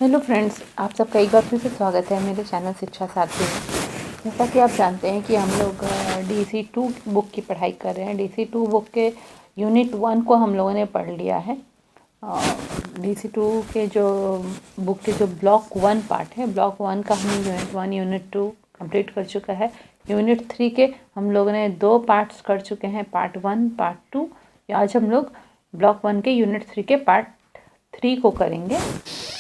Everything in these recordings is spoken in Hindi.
हेलो फ्रेंड्स, आप सबका एक बार फिर से स्वागत है मेरे चैनल शिक्षा साथी में। जैसा कि आप जानते हैं कि हम लोग DC2 बुक की पढ़ाई कर रहे हैं। DC2 बुक के यूनिट 1 को हम लोगों ने पढ़ लिया है। DC2 के जो बुक के जो ब्लॉक 1 पार्ट है, ब्लॉक 1 का हमने यूनिट 1 यूनिट 2 कंप्लीट कर चुका है। यूनिट 3 के हम लोगों ने 2 पार्ट्स कर चुके हैं, पार्ट 1 पार्ट 2। आज हम लोग ब्लॉक 1 के यूनिट 3 के पार्ट 3 को करेंगे।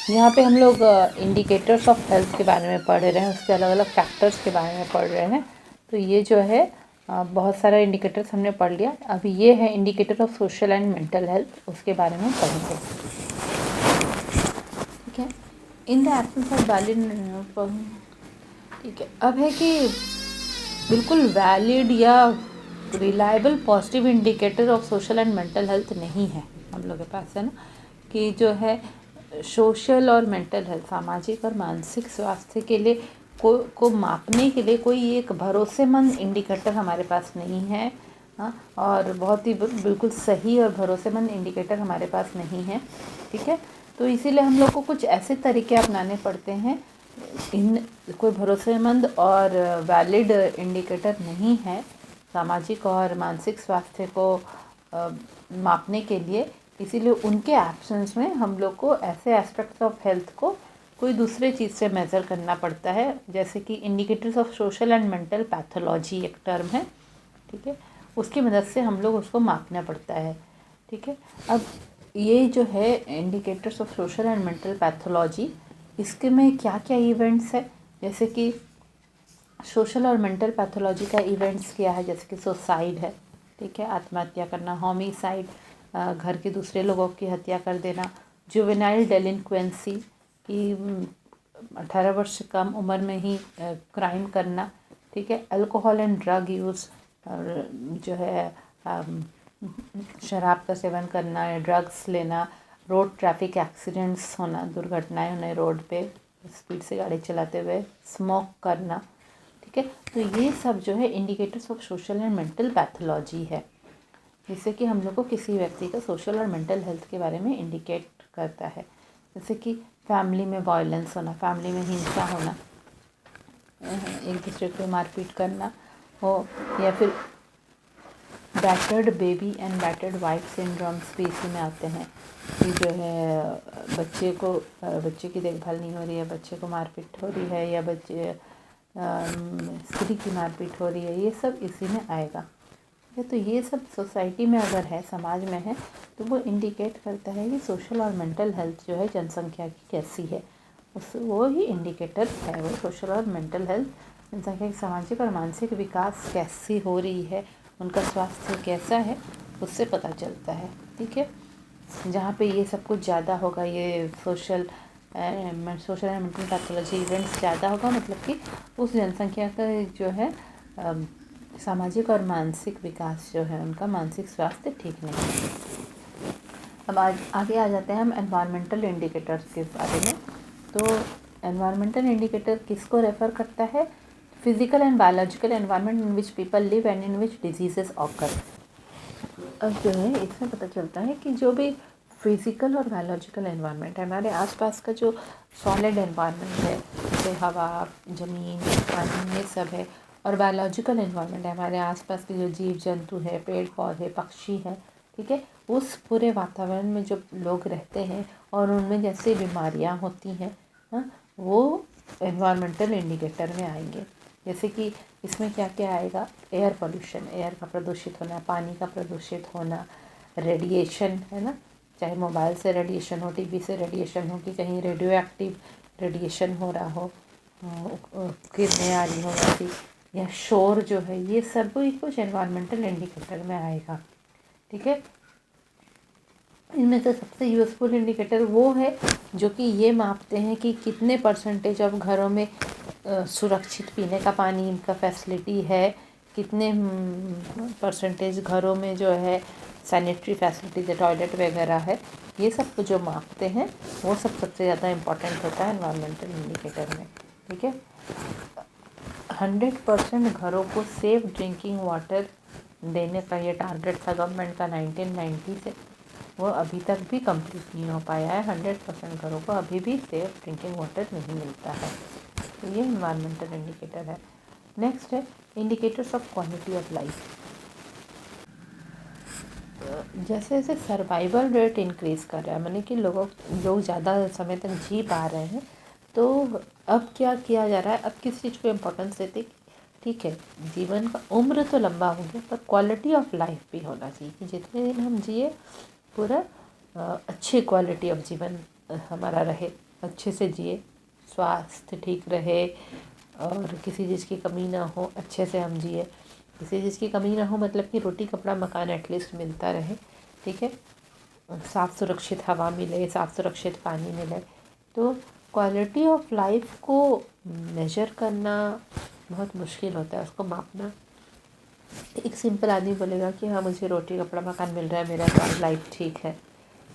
यहाँ पे हम लोग इंडिकेटर्स ऑफ हेल्थ के बारे में पढ़ रहे हैं, उसके अलग अलग फैक्टर्स के बारे में पढ़ रहे हैं। तो ये जो है बहुत सारा इंडिकेटर्स हमने पढ़ लिया। अभी ये है indicator of social and mental health, उसके बारे में पढ़ेंगे। ठीक है। In the absence of valid, ठीक है। अब है कि बिल्कुल वैलिड या reliable positive indicator of social and mental health नहीं है हम लोग के पास, है ना। कि जो है सोशल और मेंटल हेल्थ, सामाजिक और मानसिक स्वास्थ्य के लिए को मापने के लिए कोई एक भरोसेमंद इंडिकेटर हमारे पास नहीं है। हाँ, और बहुत ही बिल्कुल सही और भरोसेमंद इंडिकेटर हमारे पास नहीं है। ठीक है। तो इसीलिए हम लोग को कुछ ऐसे तरीके अपनाने पड़ते हैं। इन कोई भरोसेमंद और वैलिड इंडिकेटर नहीं है सामाजिक और मानसिक स्वास्थ्य को मापने के लिए। इसीलिए उनके एब्सेंस में हम लोग को ऐसे एस्पेक्ट्स ऑफ हेल्थ को कोई दूसरे चीज़ से मेज़र करना पड़ता है, जैसे कि indicators of social and mental pathology एक टर्म है। ठीक है। उसकी मदद से हम लोग उसको मापना पड़ता है। ठीक है। अब ये जो है indicators of social and mental pathology, इसके में क्या क्या इवेंट्स है, जैसे कि सोशल और मेंटल पैथोलॉजी का इवेंट्स क्या है, जैसे कि सुसाइड है। ठीक है। आत्महत्या करना, होमिसाइड, घर के दूसरे लोगों की हत्या कर देना, जुवेनाइल डेलिंक्वेंसी की 18 वर्ष से कम उम्र में ही क्राइम करना। ठीक है। अल्कोहल एंड ड्रग यूज़, और जो है शराब का सेवन करना या ड्रग्स लेना, रोड ट्रैफिक एक्सीडेंट्स होना, दुर्घटनाएं होना रोड पे स्पीड से गाड़ी चलाते हुए, स्मोक करना। ठीक है। तो ये सब जो है indicators of social and mental pathology है, जिससे कि हम लोग को किसी व्यक्ति का सोशल और मेंटल हेल्थ के बारे में इंडिकेट करता है। जैसे कि फैमिली में वायलेंस होना, फैमिली में हिंसा होना, एक दूसरे को मारपीट करना हो, या फिर battered baby and battered wife syndromes भी इसी में आते हैं, कि जो है बच्चे की देखभाल नहीं हो रही है, बच्चे को मारपीट हो रही है, या स्त्री की मारपीट हो रही है, ये सब इसी में आएगा। तो ये सब सोसाइटी में अगर है, समाज में है, तो वो इंडिकेट करता है कि सोशल और मेंटल हेल्थ जो है जनसंख्या की कैसी है। वो ही इंडिकेटर है, वो सोशल और मेंटल हेल्थ, जनसंख्या की सामाजिक और मानसिक विकास कैसी हो रही है, उनका स्वास्थ्य कैसा है, उससे पता चलता है। ठीक है। जहाँ पे ये सब कुछ ज़्यादा होगा, ये social and mental pathology events ज़्यादा होगा, मतलब कि उस जनसंख्या का जो है सामाजिक और मानसिक विकास जो है, उनका मानसिक स्वास्थ्य ठीक नहीं है। अब आगे आ जाते हैं हम एनवायरमेंटल इंडिकेटर्स के बारे में। तो एनवायरमेंटल इंडिकेटर किसको रेफ़र करता है? Physical and biological environment in which people live and in which diseases occur. अब जो है इसमें पता चलता है कि जो भी फिजिकल और बायोलॉजिकल एनवायरनमेंट है, हमारे आसपास का जो सॉलिड एनवायरनमेंट है, जैसे हवा, ज़मीन, पानी, ये सब है। और बायोलॉजिकल एनवायरनमेंट है हमारे आसपास के जो जीव जंतु है, पेड़ पौधे, पक्षी हैं। ठीक है। उस पूरे वातावरण में जो लोग रहते हैं और उनमें जैसे बीमारियां होती हैं, वो एनवायरमेंटल इंडिकेटर में आएंगे। जैसे कि इसमें क्या क्या आएगा? एयर पोल्यूशन, एयर का प्रदूषित होना, पानी का प्रदूषित होना, रेडिएशन, है ना, चाहे मोबाइल से रेडिएशन हो, टीवी से रेडिएशन हो, कि कहीं रेडियो एक्टिव रेडिएशन हो रहा हो, किरणें आ रही हो ऐसी, या शोर जो है, ये सब भी कुछ एनवायरमेंटल इंडिकेटर में आएगा। ठीक है। इनमें से सबसे यूज़फुल इंडिकेटर वो है जो कि ये मापते हैं कि कितने परसेंटेज ऑफ घरों में सुरक्षित पीने का पानी इनका फैसिलिटी है, कितने परसेंटेज घरों में जो है सैनिटरी फैसिलिटीज, टॉयलेट वगैरह है। ये सब जो मापते हैं वो सब सबसे ज़्यादा इम्पॉर्टेंट होता है एनवायरमेंटल इंडिकेटर में। ठीक है। 100% घरों को सेफ ड्रिंकिंग वाटर देने का ये टारगेट था गवर्नमेंट का 1990 से। वो अभी तक भी कंप्लीट नहीं हो पाया है। 100% घरों को अभी भी सेफ ड्रिंकिंग वाटर नहीं मिलता है। तो ये इन्वायरमेंटल इंडिकेटर है। नेक्स्ट है indicators of quality of life. जैसे जैसे सर्वाइवल रेट इंक्रीज़ कर रहा है, माने कि लोग ज़्यादा समय तक जी पा रहे हैं, तो अब क्या किया जा रहा है, अब किस चीज़ को इम्पोर्टेंस देते, ठीक है जीवन का उम्र तो लंबा हो गया पर क्वालिटी ऑफ लाइफ भी होना चाहिए कि जितने दिन हम जिए पूरा अच्छी क्वालिटी ऑफ जीवन हमारा रहे, अच्छे से जिए, स्वास्थ्य ठीक रहे और किसी चीज़ की कमी ना हो, अच्छे से हम जिए, किसी चीज़ की कमी ना हो मतलब कि रोटी कपड़ा मकान एटलीस्ट मिलता रहे, ठीक है, साफ़ सुरक्षित हवा मिले, साफ़ सुरक्षित पानी मिले। तो क्वालिटी ऑफ लाइफ को मेजर करना बहुत मुश्किल होता है, उसको मापना। एक सिंपल आदमी बोलेगा कि हाँ मुझे रोटी कपड़ा मकान मिल रहा है, मेरा लाइफ ठीक है,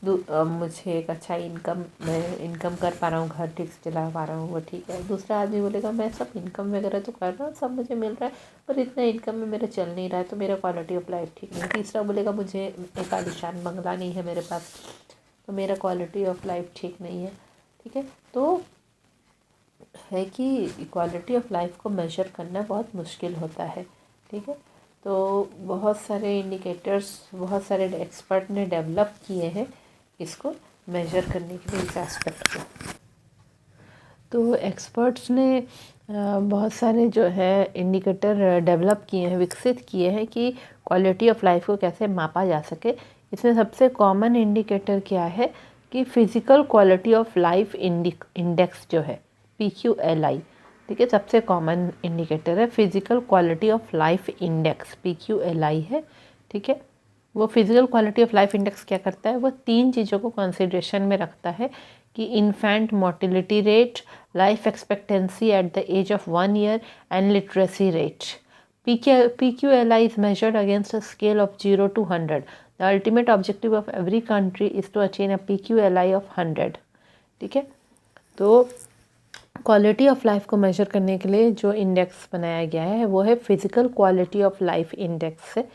मुझे एक अच्छा मैं इनकम कर पा रहा हूँ, घर ठीक से चला पा रहा हूँ, वो ठीक है। दूसरा आदमी बोलेगा मैं सब इनकम वगैरह तो कर रहा हूँ, सब मुझे मिल रहा है पर इतना इनकम में मेरा चल नहीं रहा है, तो मेरा क्वालिटी ऑफ लाइफ ठीक नहीं। तीसरा बोलेगा मुझे एक आलीशान बंगला नहीं है मेरे पास, तो मेरा क्वालिटी ऑफ लाइफ ठीक नहीं है, ठीक है। तो है कि क्वालिटी ऑफ लाइफ को मेजर करना बहुत मुश्किल होता है, ठीक है। तो बहुत सारे इंडिकेटर्स बहुत सारे एक्सपर्ट ने डेवलप किए हैं इसको मेजर करने के लिए, इस एस्पेक्ट को। तो एक्सपर्ट्स ने बहुत सारे जो है इंडिकेटर डेवलप किए हैं, विकसित किए हैं कि क्वालिटी ऑफ लाइफ को कैसे मापा जा सके। इसमें सबसे कॉमन इंडिकेटर क्या है कि physical quality of life index जो है PQLI, ठीक है, सबसे कॉमन इंडिकेटर है physical quality of life index, PQLI है, ठीक है। वो physical quality of life index क्या करता है, वो 3 चीज़ों को कंसिडरेशन में रखता है कि infant mortality rate, life expectancy at the age of 1 year and literacy rate. PQLI is measured against a scale of 0 to 100. The ultimate objective of every country is to attain a PQLI of 100, ठीक है। तो क्वालिटी ऑफ लाइफ को मेजर करने के लिए जो इंडेक्स बनाया गया है वो है physical quality of life index है,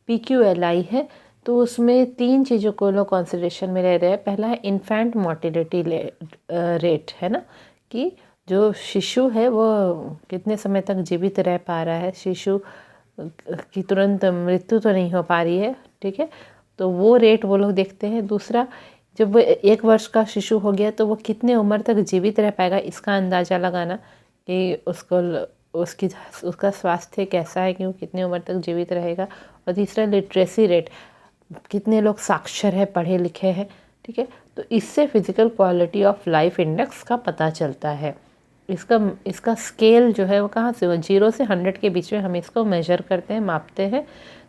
PQLI है। तो उसमें 3 चीज़ों को लोग कंसिडरेशन में ले रहे हैं। पहला है इन्फेंट मोर्टिलिटी रेट, है ना, कि जो शिशु है वो कितने समय तक जीवित रह पा रहा है, शिशु की तुरंत मृत्यु तो नहीं हो पा रही है, ठीक है, तो वो रेट वो लोग देखते हैं। दूसरा, जब वो 1 वर्ष का शिशु हो गया तो वो कितने उम्र तक जीवित रह पाएगा, इसका अंदाज़ा लगाना कि उसका स्वास्थ्य कैसा है कि वो कितनी उम्र तक जीवित रहेगा। और तीसरा लिटरेसी रेट, कितने लोग साक्षर है, पढ़े लिखे हैं, ठीक है। तो इससे physical quality of life index का पता चलता है। इसका स्केल जो है वो कहाँ से, वो 0 से 100 के बीच में हम इसको मेजर करते हैं, मापते हैं।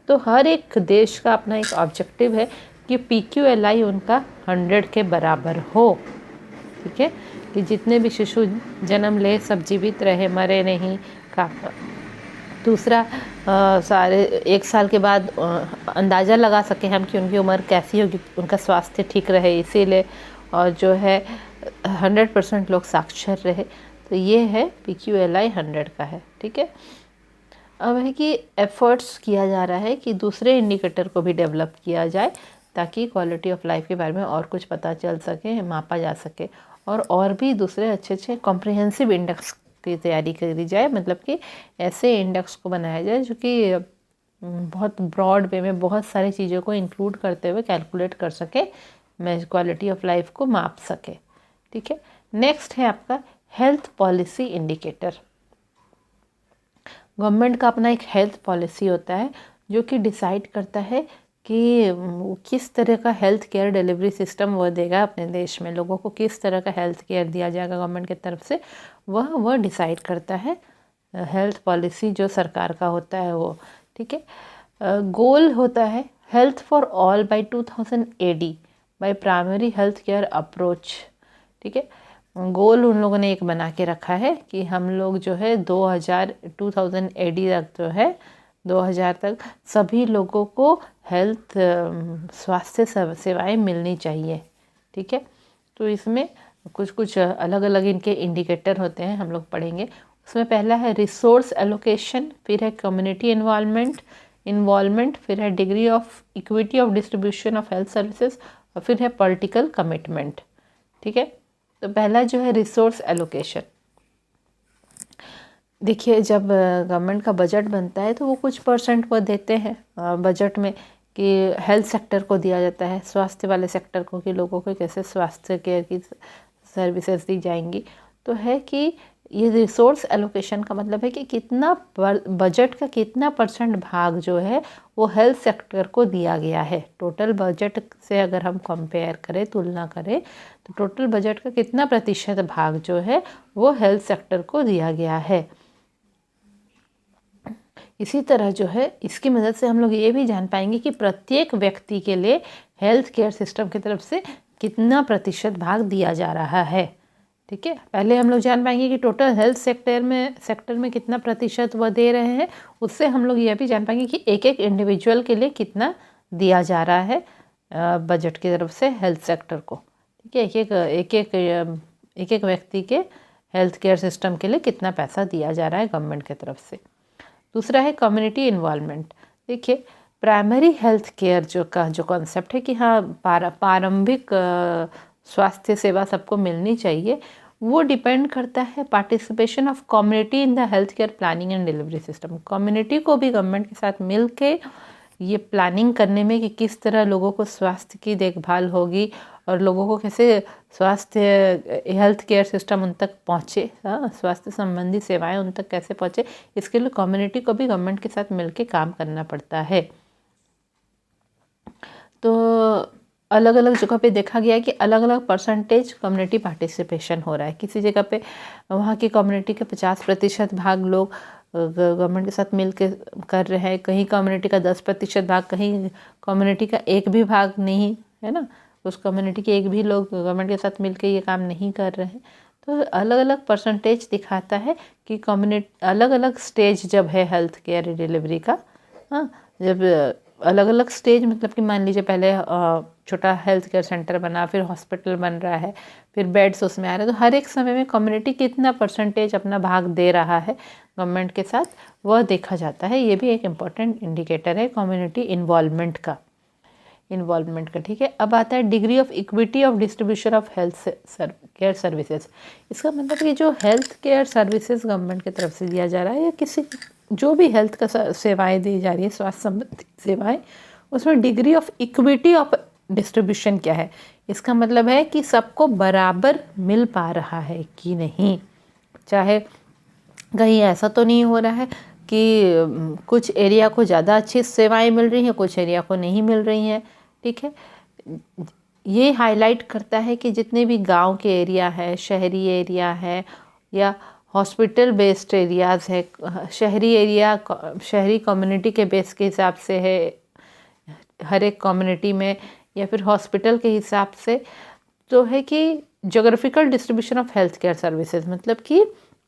तो हर एक देश का अपना एक ऑब्जेक्टिव है कि PQLI उनका 100 के बराबर हो, ठीक है, कि जितने भी शिशु जन्म ले सब जीवित रहे, मरे नहीं का। दूसरा, सारे 1 साल के बाद अंदाज़ा लगा सकें हम कि उनकी उम्र कैसी होगी, उनका स्वास्थ्य ठीक रहे इसीलिए, और जो है 100% लोग साक्षर रहे। तो ये है PQLI 100 का है, ठीक है। अब है कि एफ़र्ट्स किया जा रहा है कि दूसरे इंडिकेटर को भी डेवलप किया जाए ताकि क्वालिटी ऑफ लाइफ के बारे में और कुछ पता चल सके, मापा जा सके, और भी दूसरे अच्छे अच्छे कॉम्प्रिहेंसिव इंडेक्स की तैयारी करी जाए, मतलब कि ऐसे इंडेक्स को बनाया जाए जो कि बहुत ब्रॉड वे में बहुत सारी चीज़ों को इंक्लूड करते हुए कैलकुलेट कर सके, क्वालिटी ऑफ लाइफ को माप सके, ठीक है। नेक्स्ट है आपका हेल्थ पॉलिसी इंडिकेटर। गवर्नमेंट का अपना एक हेल्थ पॉलिसी होता है जो कि डिसाइड करता है कि किस तरह का हेल्थ केयर डिलीवरी सिस्टम वो देगा अपने देश में, लोगों को किस तरह का हेल्थ केयर दिया जाएगा गवर्नमेंट की तरफ से, वह डिसाइड करता है हेल्थ पॉलिसी जो सरकार का होता है वो, ठीक है। गोल होता है health for all by 2000 AD by primary health care approach, ठीक है। गोल उन लोगों ने एक बना के रखा है कि हम लोग जो है 2000 AD तक जो है 2000 तक सभी लोगों को हेल्थ स्वास्थ्य सेवाएं मिलनी चाहिए, ठीक है। तो इसमें कुछ अलग अलग इनके इंडिकेटर होते हैं, हम लोग पढ़ेंगे। उसमें पहला है रिसोर्स एलोकेशन, फिर है कम्युनिटी इन्वॉल्वमेंट, फिर है degree of equity of distribution of health services, और फिर है पॉलिटिकल कमिटमेंट। ठीक है, तो पहला जो है रिसोर्स एलोकेशन। देखिए, जब गवर्नमेंट का बजट बनता है तो वो कुछ परसेंट वो देते हैं बजट में कि हेल्थ सेक्टर को दिया जाता है, स्वास्थ्य वाले सेक्टर को, कि लोगों को कैसे स्वास्थ्य केयर की सर्विसेज दी जाएंगी। तो है कि ये रिसोर्स एलोकेशन का मतलब है कि कितना बजट का कितना परसेंट भाग जो है वो हेल्थ सेक्टर को दिया गया है। टोटल बजट से अगर हम कंपेयर करें, तुलना करें, तो टोटल बजट का कितना प्रतिशत भाग जो है वो हेल्थ सेक्टर को दिया गया है। इसी तरह जो है इसकी मदद से हम लोग ये भी जान पाएंगे कि प्रत्येक व्यक्ति के लिए हेल्थ केयर सिस्टम की तरफ से कितना प्रतिशत भाग दिया जा रहा है। ठीक है, पहले हम लोग जान पाएंगे कि टोटल हेल्थ सेक्टर में कितना प्रतिशत वह दे रहे हैं। उससे हम लोग ये भी जान पाएंगे कि एक एक इंडिविजुअल के लिए कितना दिया जा रहा है बजट की तरफ से हेल्थ सेक्टर को। ठीक है, एक एक व्यक्ति के हेल्थ केयर सिस्टम के लिए कितना पैसा दिया जा रहा है गवर्नमेंट की तरफ से। दूसरा है कम्युनिटी इन्वॉल्वमेंट। देखिए, प्राइमरी हेल्थ केयर जो कॉन्सेप्ट है कि हाँ प्रारंभिक स्वास्थ्य सेवा सबको मिलनी चाहिए, वो डिपेंड करता है participation of community in the health care planning and delivery system. Community को भी गवर्नमेंट के साथ मिल के ये प्लानिंग करने में कि किस तरह लोगों को स्वास्थ्य की देखभाल होगी और लोगों को कैसे स्वास्थ्य हेल्थ केयर सिस्टम उन तक पहुँचे, स्वास्थ्य संबंधी सेवाएं उन तक कैसे पहुँचे, इसके लिए कम्युनिटी को भी गवर्नमेंट के साथ मिलके काम करना पड़ता है। तो अलग अलग जगह पे देखा गया है कि अलग अलग परसेंटेज कम्युनिटी पार्टिसिपेशन हो रहा है। किसी जगह पे वहाँ की कम्युनिटी के 50% भाग लोग गवर्नमेंट के साथ मिल के कर रहे हैं, कहीं कम्युनिटी का 10% भाग, कहीं कम्युनिटी का एक भी भाग नहीं है ना, उस कम्युनिटी के एक भी लोग गवर्नमेंट के साथ मिल के ये काम नहीं कर रहे हैं। तो अलग अलग परसेंटेज दिखाता है कि कम्युनिटी अलग अलग स्टेज जब है हेल्थ केयर डिलीवरी का, हाँ, जब अलग अलग स्टेज मतलब कि मान लीजिए पहले छोटा हेल्थ केयर सेंटर बना, फिर हॉस्पिटल बन रहा है, फिर बेड्स उसमें आ रहे हैं, तो हर एक समय में कम्युनिटी कितना परसेंटेज अपना भाग दे रहा है गवर्नमेंट के साथ, वह देखा जाता है। ये भी एक इम्पॉर्टेंट इंडिकेटर है कम्युनिटी इन्वॉल्वमेंट का। ठीक है, अब आता है degree of equity of distribution of health care services. इसका मतलब कि जो हेल्थ केयर सर्विसेज गवर्नमेंट की तरफ से दिया जा रहा है या किसी जो भी हेल्थ का सेवाएं दी जा रही है, स्वास्थ्य संबंधी सेवाएं, उसमें degree of equity of distribution क्या है। इसका मतलब है कि सबको बराबर मिल पा रहा है कि नहीं। चाहे कहीं ऐसा तो नहीं हो रहा है कि कुछ एरिया को ज़्यादा अच्छी सेवाएं मिल रही हैं, कुछ एरिया को नहीं मिल रही हैं। ठीक है, ये हाईलाइट करता है कि जितने भी गांव के एरिया है, शहरी एरिया है या हॉस्पिटल बेस्ड एरियाज़ है, शहरी कम्युनिटी के बेस के हिसाब से है हर एक कम्युनिटी में, या फिर हॉस्पिटल के हिसाब से, तो है कि geographical distribution of health care services, मतलब कि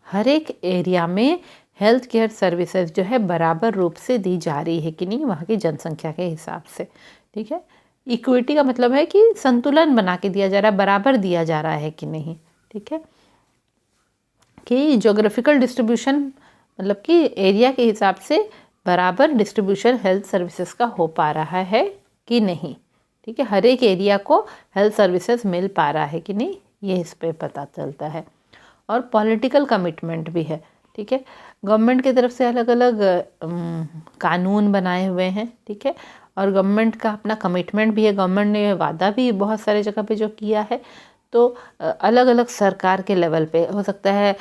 हर एक एरिया में हेल्थ केयर सर्विसेज जो है बराबर रूप से दी जा रही है कि नहीं वहाँ की जनसंख्या के हिसाब से। ठीक है, इक्विटी का मतलब है कि संतुलन बना के दिया जा रहा है, बराबर दिया जा रहा है कि नहीं। ठीक है, कि ज्योग्राफिकल डिस्ट्रीब्यूशन मतलब कि एरिया के हिसाब से बराबर डिस्ट्रीब्यूशन हेल्थ सर्विसेज का हो पा रहा है कि नहीं। ठीक है, हर एक एरिया को हेल्थ सर्विसेज मिल पा रहा है कि नहीं, ये इस पे पता चलता है। और पॉलिटिकल कमिटमेंट भी है। ठीक है, गवर्नमेंट की तरफ से अलग अलग कानून बनाए हुए हैं। ठीक है, और गवर्नमेंट का अपना कमिटमेंट भी है, गवर्नमेंट ने वादा भी बहुत सारे जगह पे जो किया है। तो अलग अलग सरकार के लेवल पे हो सकता है,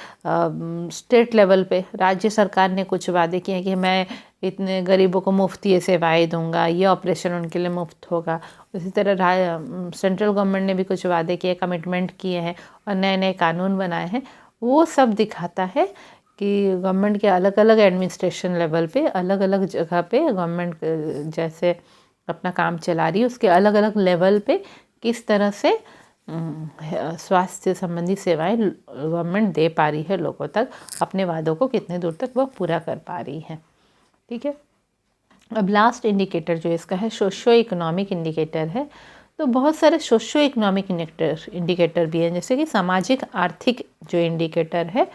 स्टेट लेवल पे राज्य सरकार ने कुछ वादे किए हैं कि मैं इतने गरीबों को मुफ्त ये सेवाएं दूंगा, ये ऑपरेशन उनके लिए मुफ्त होगा। उसी तरह सेंट्रल गवर्नमेंट ने भी कुछ वादे किए, कमिटमेंट किए हैं और नए नए कानून बनाए हैं। वो सब दिखाता है कि गवर्नमेंट के अलग अलग एडमिनिस्ट्रेशन लेवल पे अलग अलग जगह पे गवर्नमेंट जैसे अपना काम चला रही है, उसके अलग अलग लेवल पे किस तरह से स्वास्थ्य संबंधी सेवाएं गवर्नमेंट दे पा रही है लोगों तक, अपने वादों को कितने दूर तक वह पूरा कर पा रही है। ठीक है, अब लास्ट इंडिकेटर जो इसका है सोशियो इकोनॉमिक इंडिकेटर है। तो बहुत सारे सोशियो इकोनॉमिक इंडिकेटर भी हैं, जैसे कि सामाजिक आर्थिक जो इंडिकेटर है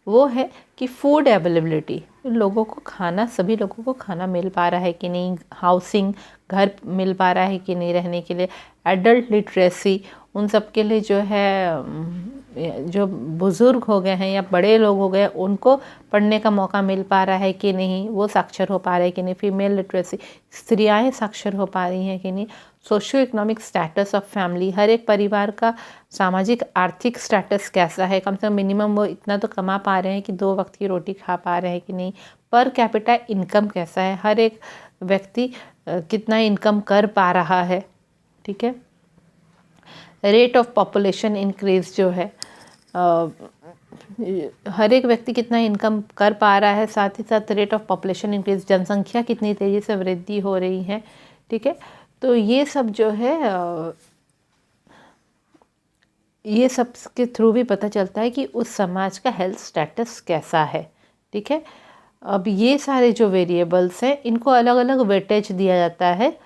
वो है कि फूड अवेलेबिलिटी, लोगों को खाना, सभी लोगों को खाना मिल पा रहा है कि नहीं, हाउसिंग, घर मिल पा रहा है कि नहीं रहने के लिए, एडल्ट लिटरेसी, उन सब के लिए जो है जो बुज़ुर्ग हो गए हैं या बड़े लोग हो गए उनको पढ़ने का मौका मिल पा रहा है कि नहीं, वो साक्षर हो पा रहे हैं कि नहीं। फीमेल लिटरेसी, स्त्रियाँ साक्षर हो पा रही हैं कि नहीं। Socio economic status of family, हर एक परिवार का सामाजिक आर्थिक स्टेटस कैसा है, कम से कम मिनिमम वो इतना तो कमा पा रहे हैं कि 2 वक्त की रोटी खा पा रहे हैं कि नहीं। पर कैपिटा इनकम कैसा है, हर एक व्यक्ति कितना इनकम कर पा रहा है, ठीक है। रेट ऑफ पॉपुलेशन इंक्रीज जो है, हर एक व्यक्ति कितना इनकम कर पा रहा है, साथ ही साथ रेट ऑफ पॉपुलेशन इंक्रीज, जनसंख्या कितनी तेज़ी से वृद्धि हो रही है, ठीक है। तो ये सब जो है ये सब के थ्रू भी पता चलता है कि उस समाज का हेल्थ स्टेटस कैसा है, ठीक है। अब ये सारे जो वेरिएबल्स हैं इनको अलग अलग वेटेज दिया जाता है।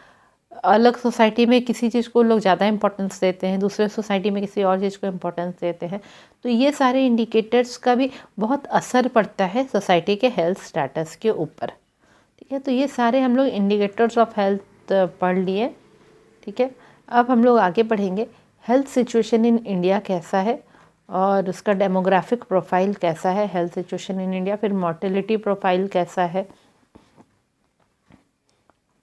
अलग सोसाइटी में किसी चीज़ को लोग ज़्यादा इंपॉर्टेंस देते हैं, दूसरे सोसाइटी में किसी और चीज़ को इंपॉर्टेंस देते हैं। तो ये सारे इंडिकेटर्स का भी बहुत असर पड़ता है सोसाइटी के हेल्थ स्टेटस के ऊपर, ठीक है। तो ये सारे हम लोग इंडिकेटर्स ऑफ हेल्थ पढ़ लिए, ठीक है। अब हम लोग आगे बढ़ेंगे, हेल्थ सिचुएशन इन इंडिया कैसा है और उसका डेमोग्राफिक प्रोफाइल कैसा है, हेल्थ सिचुएशन इन इंडिया। फिर मोर्टेलिटी प्रोफाइल कैसा है,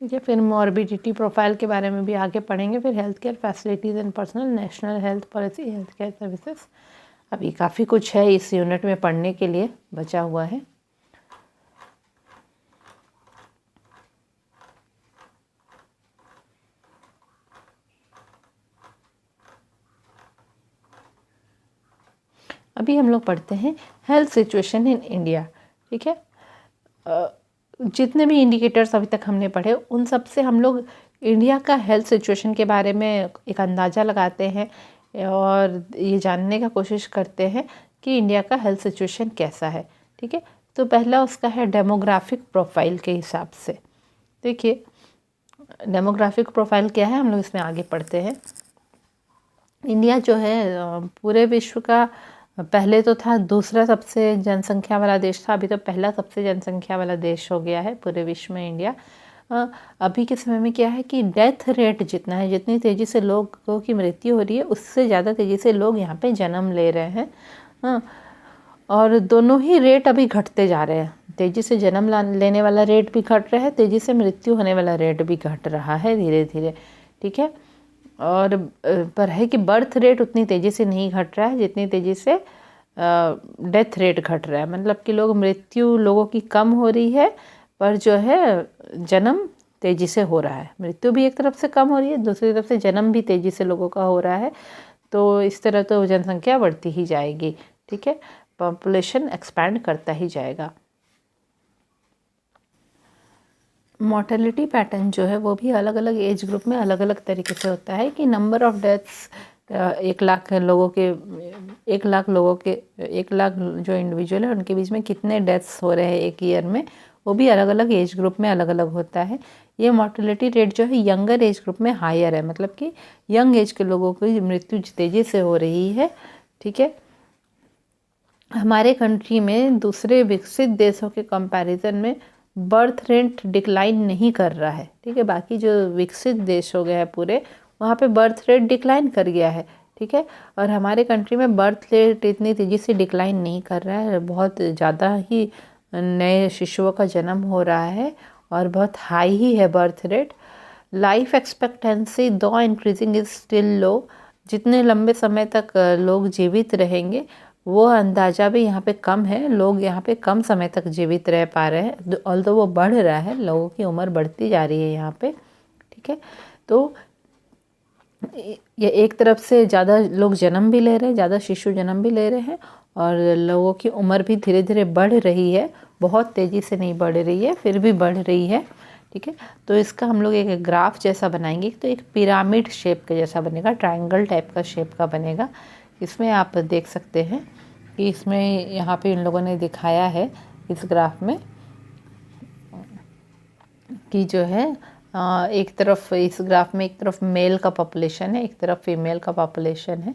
ठीक है। फिर मॉर्बिडिटी प्रोफाइल के बारे में भी आगे पढ़ेंगे। फिर health care facilities and personal national health policy, health care services. अभी काफ़ी कुछ है इस यूनिट में पढ़ने के लिए बचा हुआ है। अभी हम लोग पढ़ते हैं हेल्थ सिचुएशन इन इंडिया, ठीक है। जितने भी इंडिकेटर्स अभी तक हमने पढ़े उन सब से हम लोग इंडिया का हेल्थ सिचुएशन के बारे में एक अंदाज़ा लगाते हैं और ये जानने का कोशिश करते हैं कि इंडिया का हेल्थ सिचुएशन कैसा है, ठीक है। तो पहला उसका है डेमोग्राफिक प्रोफाइल के हिसाब से। देखिए डेमोग्राफिक प्रोफाइल क्या है, हम लोग इसमें आगे पढ़ते हैं। इंडिया जो है पूरे विश्व का पहले तो था दूसरा सबसे जनसंख्या वाला देश था, अभी तो पहला सबसे जनसंख्या वाला देश हो गया है पूरे विश्व में इंडिया। अभी के समय में क्या है कि डेथ रेट जितना है, जितनी तेज़ी से लोगों की मृत्यु हो रही है उससे ज़्यादा तेज़ी से लोग यहाँ पे जन्म ले रहे हैं। और दोनों ही रेट अभी घटते जा रहे हैं, तेज़ी से जन्म लेने वाला रेट भी घट रहा है, तेज़ी से मृत्यु होने वाला रेट भी घट रहा है धीरे धीरे, ठीक है। और पर है कि बर्थ रेट उतनी तेज़ी से नहीं घट रहा है जितनी तेज़ी से डेथ रेट घट रहा है। मतलब कि मृत्यु लोगों की कम हो रही है पर जो है जन्म तेज़ी से हो रहा है। मृत्यु भी एक तरफ से कम हो रही है, दूसरी तरफ से जन्म भी तेज़ी से लोगों का हो रहा है। तो इस तरह तो जनसंख्या बढ़ती ही जाएगी, ठीक है, पॉपुलेशन एक्सपैंड करता ही जाएगा। मोर्टेलिटी पैटर्न जो है वो भी अलग अलग एज ग्रुप में अलग अलग तरीके से होता है कि नंबर ऑफ़ डेथ्स 1 लाख लोगों के 1 लाख जो इंडिविजुअल है उनके बीच में कितने डेथ्स हो रहे हैं एक ईयर में, वो भी अलग अलग एज ग्रुप में अलग अलग होता है। ये मोर्टेलिटी रेट जो है यंगर एज ग्रुप में हायर है, मतलब कि यंग एज के लोगों की मृत्यु तेज़ी से हो रही है, ठीक है। हमारे कंट्री में दूसरे विकसित देशों के कंपैरिजन में बर्थ रेट डिक्लाइन नहीं कर रहा है, ठीक है। बाकी जो विकसित देश हो गए हैं पूरे, वहाँ पे बर्थ रेट डिक्लाइन कर गया है, ठीक है। और हमारे कंट्री में बर्थ रेट इतनी तेज़ी से डिक्लाइन नहीं कर रहा है, बहुत ज़्यादा ही नए शिशुओं का जन्म हो रहा है और बहुत हाई ही है बर्थ रेट। लाइफ एक्सपेक्टेंसी दो इंक्रीजिंग इज स्टिल लो, जितने लंबे समय तक लोग जीवित रहेंगे वो अंदाज़ा भी यहाँ पे कम है, लोग यहाँ पे कम समय तक जीवित रह पा रहे हैं, ऑल्दो वो बढ़ रहा है, लोगों की उम्र बढ़ती जा रही है यहाँ पे, ठीक है। तो ये एक तरफ से ज़्यादा लोग जन्म भी ले रहे हैं, ज़्यादा शिशु जन्म भी ले रहे हैं और लोगों की उम्र भी धीरे धीरे बढ़ रही है, बहुत तेज़ी से नहीं बढ़ रही है फिर भी बढ़ रही है, ठीक है। तो इसका हम लोग एक ग्राफ जैसा बनाएंगे, तो एक पिरामिड शेप के जैसा बनेगा, ट्रायंगल टाइप का शेप का बनेगा। इसमें आप देख सकते हैं कि इसमें यहाँ पे इन लोगों ने दिखाया है इस ग्राफ में कि जो है एक तरफ इस ग्राफ में एक तरफ मेल का पॉपुलेशन है, एक तरफ फीमेल का पॉपुलेशन है।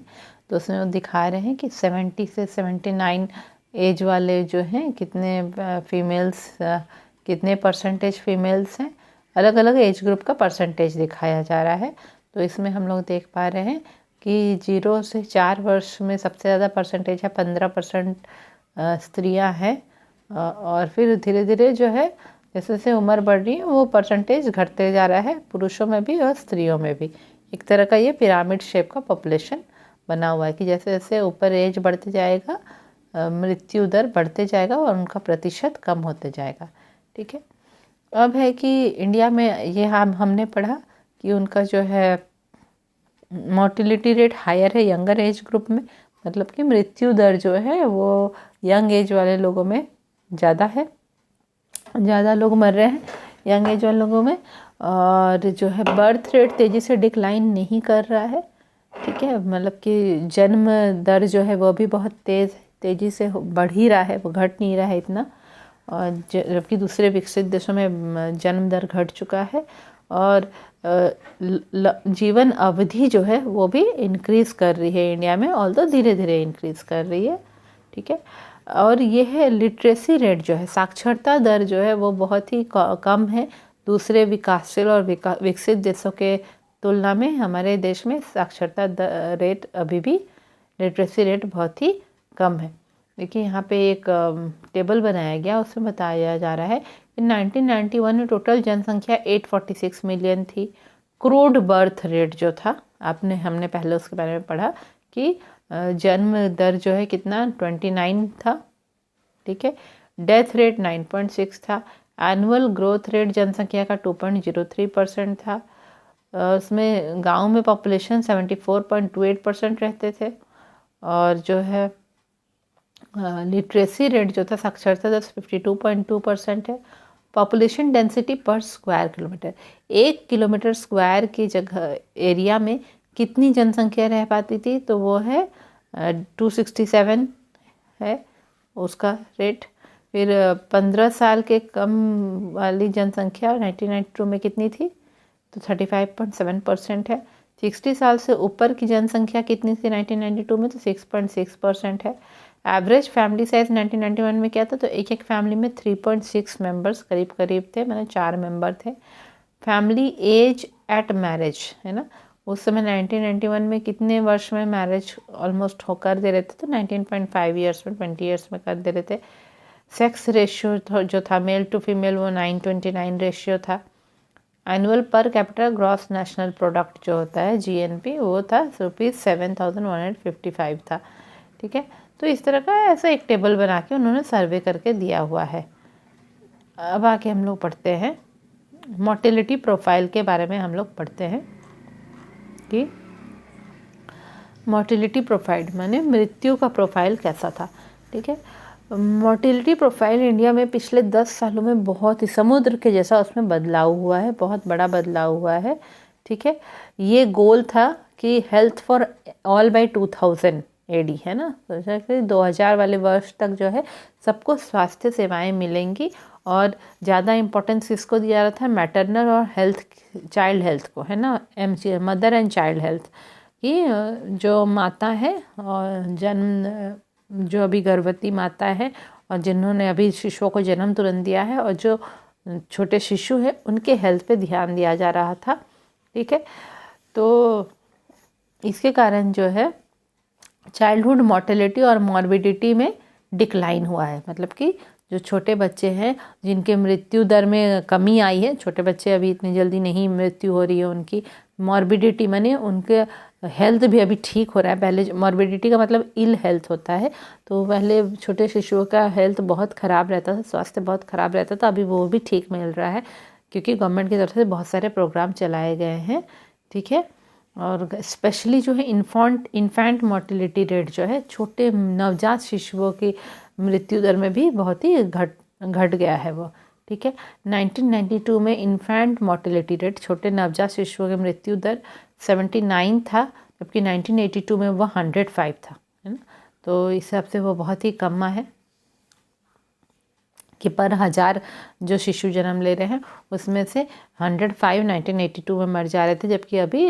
तो उसमें वो दिखा रहे हैं कि 70 से 79 एज वाले जो हैं कितने फीमेल्स, कितने परसेंटेज फीमेल्स हैं, अलग अलग एज ग्रुप का परसेंटेज दिखाया जा रहा है। तो इसमें हम लोग देख पा रहे हैं कि 0 से 4 वर्ष में सबसे ज़्यादा परसेंटेज है, 15% स्त्रियां हैं। और फिर धीरे धीरे जो है जैसे जैसे उम्र बढ़ रही है वो परसेंटेज घटते जा रहा है, पुरुषों में भी और स्त्रियों में भी। एक तरह का ये पिरामिड शेप का पॉपुलेशन बना हुआ है कि जैसे जैसे ऊपर एज बढ़ते जाएगा मृत्यु दर बढ़ते जाएगा और उनका प्रतिशत कम होते जाएगा। ठीक है, अब है कि इंडिया में ये हमने पढ़ा कि उनका जो है मोर्टिलिटी रेट हायर है यंगर एज ग्रुप में, मतलब कि मृत्यु दर जो है वो यंग एज वाले लोगों में ज़्यादा है, ज़्यादा लोग मर रहे हैं यंग एज वाले लोगों में। और जो है बर्थ रेट तेज़ी से डिक्लाइन नहीं कर रहा है। ठीक है, मतलब कि जन्म दर जो है वो भी बहुत तेज़ी से बढ़ ही रहा है, वो घट नहीं रहा है इतना। और जबकि दूसरे विकसित देशों में जन्म दर घट चुका है और जीवन अवधि जो है वो भी इंक्रीज़ कर रही है इंडिया में, ऑल्दो धीरे धीरे इंक्रीज़ कर रही है। ठीक है, और ये है लिटरेसी रेट जो है, साक्षरता दर जो है वो बहुत ही कम है दूसरे विकासशील और विकसित देशों के तुलना में। हमारे देश में साक्षरता रेट अभी भी लिटरेसी रेट बहुत ही कम है। देखिए यहाँ पे एक टेबल बनाया गया, उसमें बताया जा रहा है कि 1991 में टोटल जनसंख्या 846 मिलियन थी। क्रूड बर्थ रेट जो था, हमने पहले उसके बारे में पढ़ा कि जन्म दर जो है कितना 29 था। ठीक है, डेथ रेट 9.6 था। एनुअल ग्रोथ रेट जनसंख्या का 2.03% था। उसमें गांव में पॉपुलेशन 74.28% रहते थे। और जो है लिटरेसी रेट जो था, साक्षरता दर 52.2% है। पॉपुलेशन डेंसिटी पर स्क्वायर किलोमीटर, 1 किलोमीटर स्क्वायर की जगह एरिया में कितनी जनसंख्या रह पाती थी, तो वो है 267 है उसका रेट। फिर 15 साल के कम वाली जनसंख्या 1992 में कितनी थी, तो 35.7% है। 60 साल से ऊपर की जनसंख्या कितनी थी 1992 में, तो 6.6% है। एवरेज फैमिली साइज 1991 में क्या था, तो एक फैमिली में 3.6 मेंबर्स करीब करीब थे, मतलब 4 मेंबर थे। फैमिली एज एट मैरिज है ना, उस समय 1991 में कितने वर्ष में मैरिज ऑलमोस्ट कर दे रहे थे, तो 19.5 ईयर्स में, 20 ईयर्स में कर दे रहे थे। सेक्स रेशियो जो था मेल टू फीमेल वो 9:29 रेशियो था। एनुअल पर कैपिटल ग्रॉस नेशनल प्रोडक्ट जो होता है GNP वो था ₹7,155 था। ठीक है, तो इस तरह का ऐसा एक टेबल बना के उन्होंने सर्वे करके दिया हुआ है। अब आके हम लोग पढ़ते हैं मोर्टेलिटी प्रोफाइल के बारे में। हम लोग पढ़ते हैं कि मोर्टेलिटी प्रोफाइल माने मृत्यु का प्रोफाइल कैसा था। ठीक है, मोर्टेलिटी प्रोफाइल इंडिया में पिछले 10 सालों में बहुत ही समुद्र के जैसा उसमें बदलाव हुआ है, बहुत बड़ा बदलाव हुआ है। ठीक है, ये गोल था कि health for all by 2000 AD है ना, तो 2000 वाले वर्ष तक जो है सबको स्वास्थ्य सेवाएं मिलेंगी। और ज़्यादा इम्पोर्टेंस किसको दिया रहा था, मैटरनल और हेल्थ, चाइल्ड हेल्थ को है ना, मदर एंड चाइल्ड हेल्थ की। जो माता है और जो अभी गर्भवती माता है और जिन्होंने अभी शिशुओं को जन्म तुरंत दिया है और जो छोटे शिशु है उनके हेल्थ पे ध्यान दिया जा रहा था। ठीक है, तो इसके कारण जो है चाइल्डहुड मोर्टेलिटी और मॉर्बिडिटी में डिक्लाइन हुआ है। मतलब कि जो छोटे बच्चे हैं जिनके मृत्यु दर में कमी आई है, छोटे बच्चे अभी इतनी जल्दी नहीं मृत्यु हो रही है उनकी। मॉर्बिडिटी माने उनके हेल्थ भी अभी ठीक हो रहा है। पहले मॉर्बिडिटी का मतलब इल हेल्थ होता है, तो पहले छोटे शिशुओं का हेल्थ बहुत ख़राब रहता था, स्वास्थ्य बहुत ख़राब रहता था, अभी वो भी ठीक मिल रहा है क्योंकि गवर्नमेंट की तरफ से बहुत सारे प्रोग्राम चलाए गए हैं। ठीक है, और स्पेशली जो है इन्फेंट मोर्टेलिटी रेट जो है, छोटे नवजात शिशुओं की मृत्यु दर में भी बहुत ही घट गया है वो। ठीक है, 1992 में इन्फेंट मोर्टेलिटी रेट, छोटे नवजात शिशुओं की मृत्यु दर 79 था, जबकि 1982 में वह 105 था, है ना। तो इस हिसाब से वो बहुत ही कम है कि पर 1000 जो शिशु जन्म ले रहे हैं उसमें से 105 1982 में मर जा रहे थे, जबकि अभी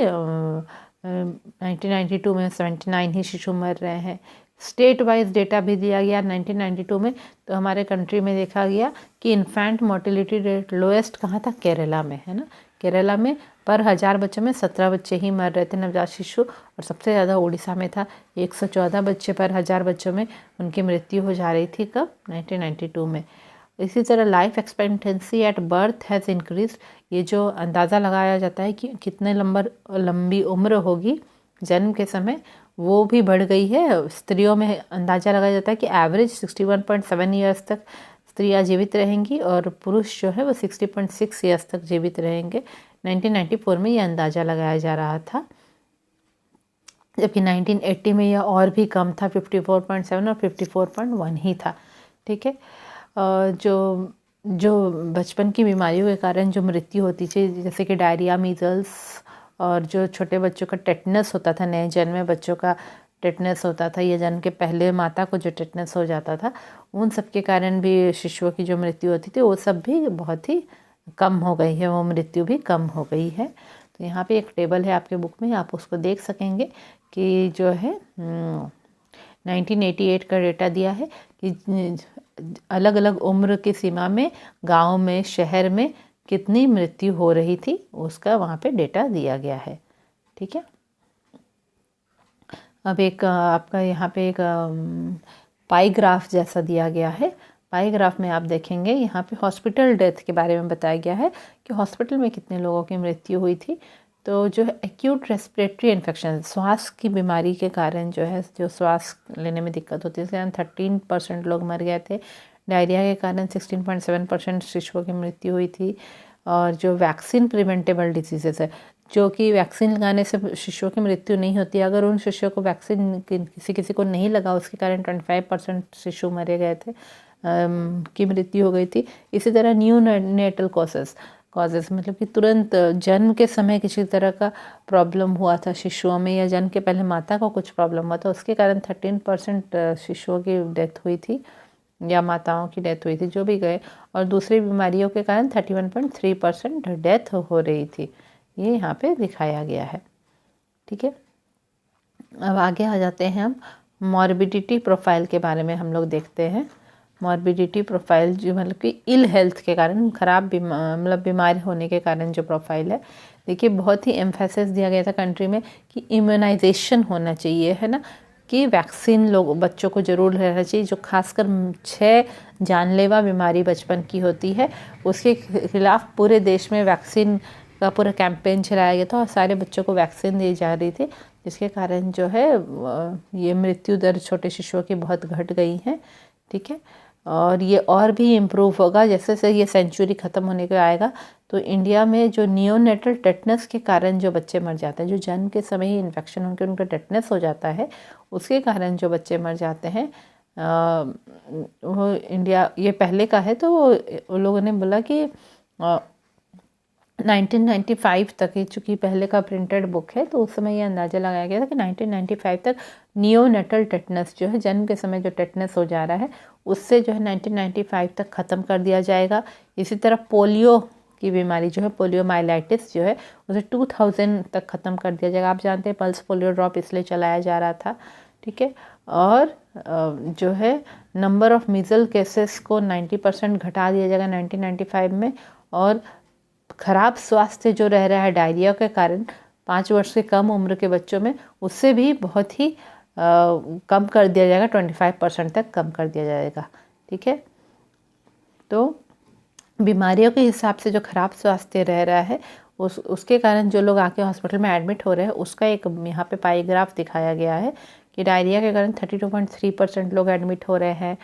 1992 में 79 ही शिशु मर रहे हैं। स्टेट वाइज डेटा भी दिया गया 1992 में, तो हमारे कंट्री में देखा गया कि इन्फेंट मोर्टेलिटी रेट लोएस्ट कहाँ था, केरला में, है ना। केरला में पर 1000 बच्चों में 17 बच्चे ही मर रहे थे नवजात शिशु, और सबसे ज़्यादा उड़ीसा में था। 114 बच्चे पर 1000 बच्चों में उनकी मृत्यु हो जा रही थी। कब? 1992 में। इसी तरह life expectancy at birth has increase, ये जो अंदाज़ा लगाया जाता है कि कितने लंबी उम्र होगी जन्म के समय, वो भी बढ़ गई है। स्त्रियों में अंदाज़ा लगाया जाता है कि एवरेज 61.7 ईयर्स तक स्त्रियां जीवित रहेंगी और पुरुष जो है वो 60.6 ईयर्स तक जीवित रहेंगे। 1994 में ये अंदाज़ा लगाया जा रहा था, जबकि 1980 में यह और भी कम था, 54.7 और 54.1 ही था। ठीक है। जो बचपन की बीमारियों के कारण जो मृत्यु होती थी, जैसे कि डायरिया, मीजल्स, और जो छोटे बच्चों का टेटनस होता था, नए जन्मे बच्चों का टेटनस होता था, या जन्म के पहले माता को जो टेटनस हो जाता था, उन सब के कारण भी शिशुओं की जो मृत्यु होती थी वो सब भी बहुत ही कम हो गई है, वो मृत्यु भी कम हो गई है। तो यहाँ पे एक टेबल है आपके बुक में, आप उसको देख सकेंगे कि जो है 1988 का डेटा दिया है कि अलग अलग उम्र की सीमा में गाँव में, शहर में कितनी मृत्यु हो रही थी, उसका वहाँ पे डेटा दिया गया है। ठीक है। अब एक आपका यहाँ पे एक पाई ग्राफ जैसा दिया गया है। पाई ग्राफ में आप देखेंगे यहाँ पे हॉस्पिटल डेथ के बारे में बताया गया है कि हॉस्पिटल में कितने लोगों की मृत्यु हुई थी। तो जो है एक्यूट रेस्पिरेटरी इन्फेक्शन, श्वास की बीमारी के कारण जो है, जो श्वास लेने में दिक्कत होती है, इसके कारण 13% लोग मर गए थे। डायरिया के कारण 16.7% शिशुओं की मृत्यु हुई थी। और जो वैक्सीन प्रिवेंटेबल डिजीजेस है, जो कि वैक्सीन लगाने से शिशुओं की मृत्यु नहीं होती, अगर उन शिशुओं को वैक्सीन किसी को नहीं लगा, उसके कारण 25% शिशु मरे गए थे, की मृत्यु हो गई थी। इसी तरह न्यू नेटल कॉजेस मतलब कि तुरंत जन्म के समय किसी तरह का प्रॉब्लम हुआ था शिशुओं में, या जन्म के पहले माता को कुछ प्रॉब्लम हुआ था, उसके कारण 13% शिशुओं की डेथ हुई थी, या माताओं की डेथ हुई थी, जो भी गए। और दूसरी बीमारियों के कारण 31.3% डेथ हो रही थी। ये यहाँ पे दिखाया गया है। ठीक है। अब आगे आ जाते हैं हम मॉर्बिडिटी प्रोफाइल के बारे में हम लोग देखते हैं। मॉर्बिडिटी प्रोफाइल जो मतलब कि इल हेल्थ के कारण, खराब बीमार होने के कारण जो प्रोफाइल है, देखिए बहुत ही एम्फेसिस दिया गया था कंट्री में कि इम्यूनाइजेशन होना चाहिए, है ना, कि वैक्सीन बच्चों को ज़रूर लेना चाहिए। जो खासकर 6 जानलेवा बीमारी बचपन की होती है, उसके खिलाफ पूरे देश में वैक्सीन का पूरा कैंपेन चलाया गया था और सारे बच्चों को वैक्सीन दी जा रही थी, जिसके कारण जो है ये मृत्यु दर छोटे शिशुओं की बहुत घट गई है। ठीक है। और ये और भी इम्प्रूव होगा जैसे जैसे ये सेंचुरी ख़त्म होने को आएगा। तो इंडिया में जो नियोनेटल टेटनस के कारण जो बच्चे मर जाते हैं, जो जन्म के समय ही इन्फेक्शन होकर उनका टेटनस हो जाता है, उसके कारण जो बच्चे मर जाते हैं, वो इंडिया ये पहले का है। तो वो लोगों ने बोला कि 1995 तक, चूँकि पहले का प्रिंटेड बुक है, तो उस समय ये अंदाज़ा लगाया गया था कि 1995 तक नियोनेटल टेटनस जो है, जन्म के समय जो टेटनस हो जा रहा है, उससे जो है 1995 तक ख़त्म कर दिया जाएगा। इसी तरह पोलियो की बीमारी जो है, पोलियोमाइलाइटिस जो है, उसे 2000 तक ख़त्म कर दिया जाएगा। आप जानते हैं पल्स पोलियो ड्रॉप इसलिए चलाया जा रहा था। ठीक है। और जो है नंबर ऑफ मीजल केसेस को 90% घटा दिया जाएगा 1995 में। और ख़राब स्वास्थ्य जो रह रहा है डायरिया के कारण 5 वर्ष से कम उम्र के बच्चों में, उससे भी बहुत ही कम कर दिया जाएगा, 25% तक कम कर दिया जाएगा। ठीक है। तो बीमारियों के हिसाब से जो ख़राब स्वास्थ्य रह रहा है, उसके कारण जो लोग आके हॉस्पिटल में एडमिट हो रहे हैं, उसका एक यहाँ पे पाई ग्राफ दिखाया गया है कि डायरिया के कारण 32.3% लोग एडमिट हो रहे हैं।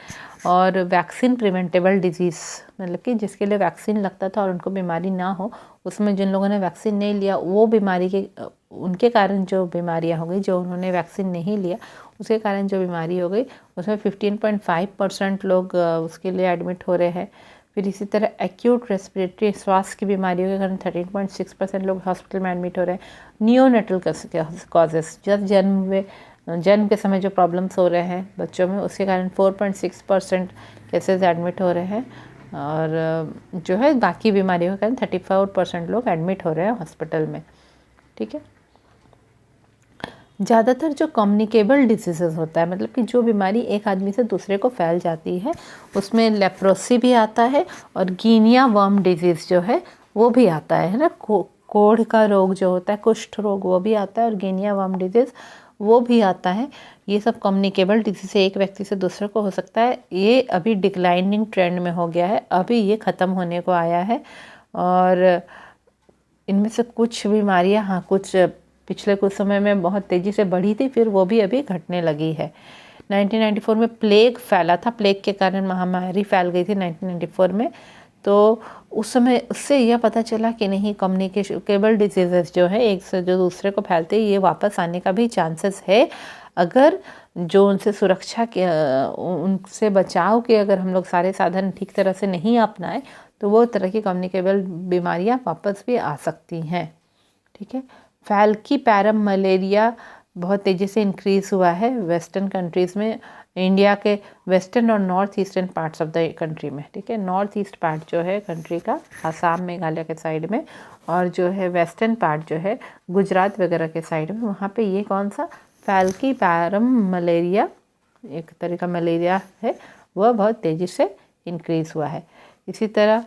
और वैक्सीन प्रिवेंटेबल डिजीज़ मतलब कि जिसके लिए वैक्सीन लगता था और उनको बीमारी ना हो, उसमें जिन लोगों ने वैक्सीन नहीं लिया, वो बीमारी के उनके कारण जो बीमारियां हो गई, जो उन्होंने वैक्सीन नहीं लिया उसके कारण जो बीमारी हो गई, उसमें 15.5% लोग उसके लिए एडमिट हो रहे हैं। फिर इसी तरह एक्यूट रेस्पिरेटरी श्वास की बीमारियों के कारण 13.6% लोग हॉस्पिटल में एडमिट हो रहे हैं। नियोनेटल कॉजेस, जब जन्म के समय जो प्रॉब्लम्स हो रहे हैं बच्चों में, उसके कारण 4.6% केसेस एडमिट हो रहे हैं। और जो है बाकी बीमारियों के कारण 34% लोग एडमिट हो रहे हैं हॉस्पिटल में। ठीक है। ज़्यादातर जो कम्युनिकेबल डिजीज़ेस होता है, मतलब कि जो बीमारी एक आदमी से दूसरे को फैल जाती है, उसमें लेप्रोसी भी आता है और गिनिया वर्म डिजीज़ जो है वो भी आता है ना। कोढ़ का रोग जो होता है, कुष्ठ रोग, वो भी आता है, और गिनिया वर्म डिजीज़ वो भी आता है। ये सब कम्युनिकेबल डिजीज़ से एक व्यक्ति से दूसरे को हो सकता है। ये अभी डिक्लाइनिंग ट्रेंड में हो गया है, अभी ये ख़त्म होने को आया है। और इनमें से कुछ बीमारियां, हाँ, कुछ पिछले कुछ समय में बहुत तेज़ी से बढ़ी थी, फिर वो भी अभी घटने लगी है। 1994 में प्लेग फैला था, प्लेग के कारण महामारी फैल गई थी 1994 में। तो उस समय उससे यह पता चला कि नहीं, कम्युनिकेबल डिजीज़ेस जो है एक से जो दूसरे को फैलते हैं, ये वापस आने का भी चांसेस है अगर जो उनसे सुरक्षा के, उनसे बचाव के अगर हम लोग सारे साधन ठीक तरह से नहीं अपनाएं तो वो तरह की कम्युनिकेबल बीमारियां वापस भी आ सकती हैं। ठीक है। फैल्कीपैरम मलेरिया बहुत तेज़ी से इंक्रीज़ हुआ है वेस्टर्न कंट्रीज़ में, इंडिया के वेस्टर्न और north eastern parts of the country में। ठीक है। नॉर्थ ईस्ट पार्ट जो है कंट्री का, आसाम मेघालय के साइड में, और जो है वेस्टर्न पार्ट जो है गुजरात वगैरह के साइड में, वहाँ पे ये कौन सा फैल्कीपैरम मलेरिया, एक तरह का मलेरिया है, वह बहुत तेज़ी से इंक्रीज़ हुआ है। इसी तरह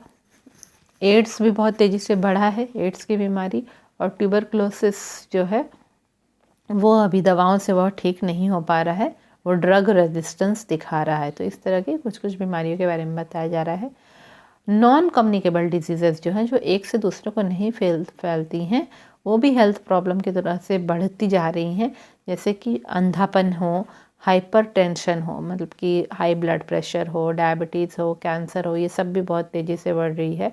एड्स भी बहुत तेज़ी से बढ़ा है, एड्स की बीमारी, और ट्यूबरक्लोसिस जो है वो अभी दवाओं से बहुत ठीक नहीं हो पा रहा है, वो ड्रग रेजिस्टेंस दिखा रहा है। तो इस तरह की कुछ कुछ बीमारियों के बारे में बताया जा रहा है। नॉन कम्युनिकेबल डिजीज़ेस जो हैं, जो एक से दूसरे को नहीं फैलती हैं, वो भी हेल्थ प्रॉब्लम की तरह से बढ़ती जा रही हैं, जैसे कि अंधापन हो, हाइपरटेंशन हो, मतलब कि हाई ब्लड प्रेशर हो, डायबिटीज़ हो, कैंसर हो, ये सब भी बहुत तेज़ी से बढ़ रही है।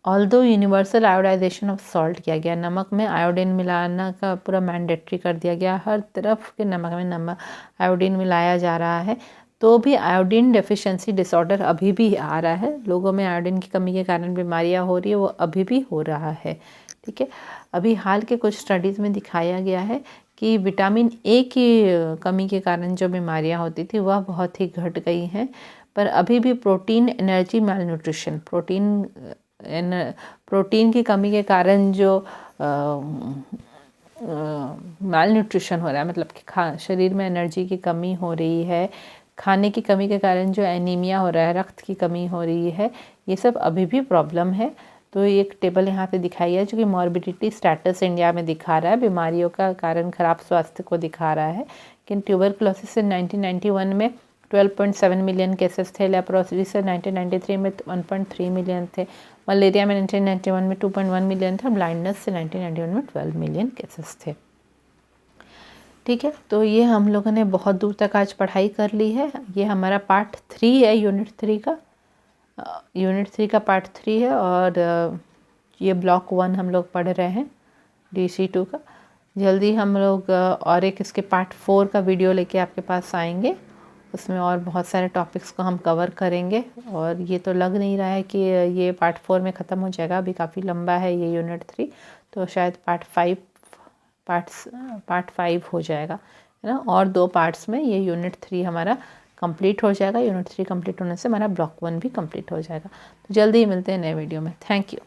Although universal iodization of salt किया गया, नमक में आयोडीन मिलाना का पूरा मैंडेटरी कर दिया गया, हर तरफ के नमक में नमक आयोडीन मिलाया जा रहा है, तो भी आयोडीन डेफिशिएंसी डिसऑर्डर अभी भी आ रहा है। लोगों में आयोडीन की कमी के कारण बीमारियां हो रही है, वो अभी भी हो रहा है। ठीक है। अभी हाल के कुछ स्टडीज़ में दिखाया गया है कि विटामिन ए की कमी के कारण जो बीमारियां होती थी वह बहुत ही घट गई हैं, पर अभी भी प्रोटीन एनर्जी मैलन्यूट्रिशन, प्रोटीन की कमी के कारण जो माल न्यूट्रिशन हो रहा है, मतलब कि शरीर में एनर्जी की कमी हो रही है, खाने की कमी के कारण जो एनीमिया हो रहा है, रक्त की कमी हो रही है, ये सब अभी भी प्रॉब्लम है। तो एक टेबल यहाँ पे दिखाई है जो कि मॉर्बिडिटी स्टेटस इंडिया में दिखा रहा है, बीमारियों का कारण खराब स्वास्थ्य को दिखा रहा है कि ट्यूबरक्लोसिस से 1991 में 12.7 मिलियन केसेस थे, लेप्रोसिस से 1993 में 1.3 मिलियन थे, मलेरिया में 1991 में 2.1 मिलियन था, ब्लाइंडनेस से 1991 में 12 मिलियन केसेस थे। ठीक है। तो ये हम लोगों ने बहुत दूर तक आज पढ़ाई कर ली है। ये हमारा पार्ट 3 है, यूनिट 3 का पार्ट 3 है, और ये ब्लॉक 1 हम लोग पढ़ रहे हैं DC2 का। जल्दी हम लोग और एक इसके पार्ट 4 का वीडियो लेके आपके पास आएंगे, उसमें और बहुत सारे टॉपिक्स को हम कवर करेंगे। और ये तो लग नहीं रहा है कि ये पार्ट 4 में ख़त्म हो जाएगा, अभी काफ़ी लंबा है ये यूनिट 3, तो शायद पार्ट 5 हो जाएगा, है ना। और 2 पार्ट्स में ये यूनिट 3 हमारा कंप्लीट हो जाएगा। यूनिट 3 कंप्लीट होने से हमारा ब्लॉक 1 भी कंप्लीट हो जाएगा। तो जल्दी ही मिलते हैं नए वीडियो में। Thank you.